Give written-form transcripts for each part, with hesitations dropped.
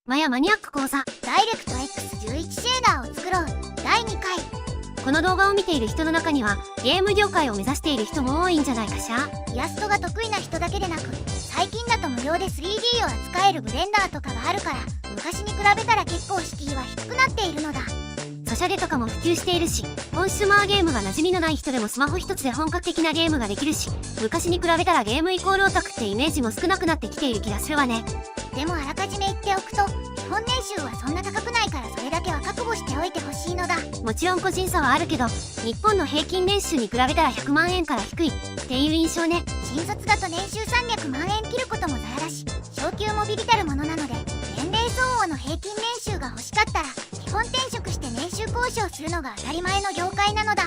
マヤマニアック講座ダイレクト X11 シェーダーを作ろう第2回。この動画を見ている人の中にはゲーム業界を目指している人も多いんじゃないかしら。イラストが得意な人だけでなく、最近だと無料で 3D を扱えるブレンダーとかがあるから、昔に比べたら結構敷居は低くなっているのだ。ソシャゲとかも普及しているし、コンシューマーゲームが馴染みのない人でもスマホ一つで本格的なゲームができるし、昔に比べたらゲームイコールオタクってイメージも少なくなってきている気がするわね。でもあらかじめ言っておくと、基本年収はそんな高くないから、それだけは覚悟しておいてほしいのだ。もちろん個人差はあるけど、日本の平均年収に比べたら100万円から低いっていう印象ね。新卒だと年収300万円切ることもざらだし、昇給もビビたるものなので、年齢相応の平均年収が欲しかったら基本転職して年収交渉するのが当たり前の業界なのだ。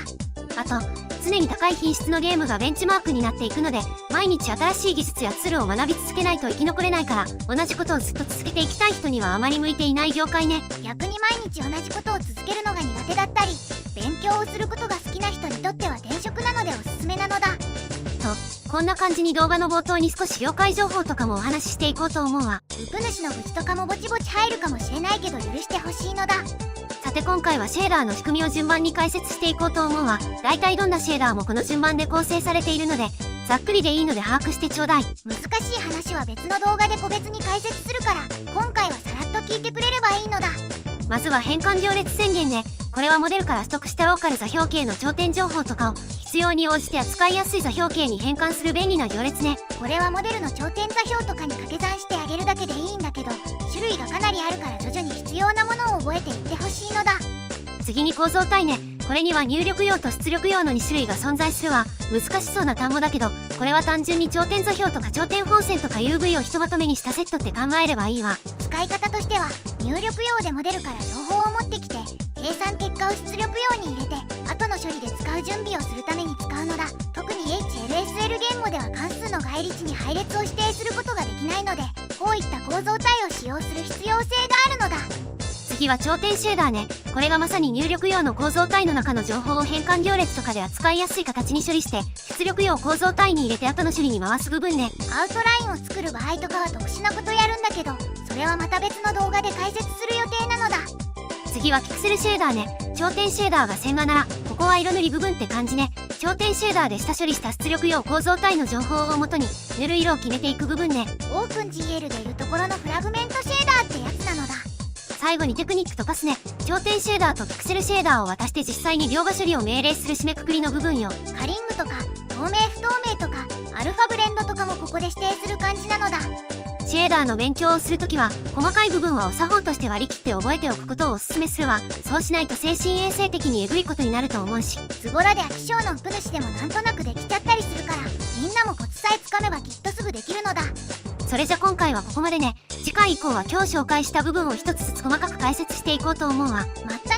あと、常に高い品質のゲームがベンチマークになっていくので、毎日新しい技術やツールを学び続けないと生き残れないから、同じことをずっと続けていきたい人にはあまり向いていない業界ね。逆に毎日同じことを続けるのが苦手だったり、勉強をすることが好きな人にとっては転職なのでおすすめなのだ。と、こんな感じに動画の冒頭に少し業界情報とかもお話ししていこうと思うわ。ウプ主の愚痴とかもぼちぼち入るかもしれないけど許してほしいのだ。さて今回はシェーダーの仕組みを順番に解説していこうと思うわ。だいたいどんなシェーダーもこの順番で構成されているので、ざっくりでいいので把握してちょうだい。難しい話は別の動画で個別に解説するから、今回はさらっと聞いてくれればいいのだ。まずは変換行列宣言ね。これはモデルから取得したローカル座標系の頂点情報とかを必要に応じて扱いやすい座標系に変換する便利な行列ね。これはモデルの頂点座標とかに掛け算してあげるだけでいいんだけど、種類がかなりあるから徐々に必要なものを覚えていってほしいのだ。次に構造体ね。これには入力用と出力用の2種類が存在するわ。難しそうな単語だけど、これは単純に頂点座標とか頂点本線とか UV をひとまとめにしたセットって考えればいいわ。使い方としては、入力用でモデルから情報を持ってきて、計算結果を出力用に入れて、後の処理で使う準備をするために使うのだ。特に HLSL 言語では関数の概率に配列を指定することができないので、こういった構造体を使用する必要性があるのだ。次は頂点シェーダーね。これがまさに入力用の構造体の中の情報を変換行列とかで扱いやすい形に処理して、出力用構造体に入れて後の処理に回す部分ね。アウトラインを作る場合とかは特殊なことやるんだけど、それはまた別の動画で解説する予定なのだ。次はピクセルシェーダーね。頂点シェーダーが線画なら、ここは色塗り部分って感じね。頂点シェーダーで下処理した出力用構造体の情報をもとに塗る色を決めていく部分ね。オープン GL でいうところのフラグメントシェーダーってやつなのだ。最後にテクニックとパスね。頂点シェーダーとピクセルシェーダーを渡して実際に描画処理を命令する締めくくりの部分よ。カリングとか透明不透明とかアルファブレンドとかもここで指定する感じなのだ。シェーダーの勉強をするときは細かい部分はお作法として割り切って覚えておくことをおすすめするわ。そうしないと精神衛生的にエグいことになると思うし、ズボラで飽き性のウプ主でもなんとなくできちゃったりするから、みんなもコツさえつかめばきっとすぐできるのだ。それじゃ今回はここまでね。次回以降は今日紹介した部分を一つずつ細かく解説していこうと思うわ。まったね。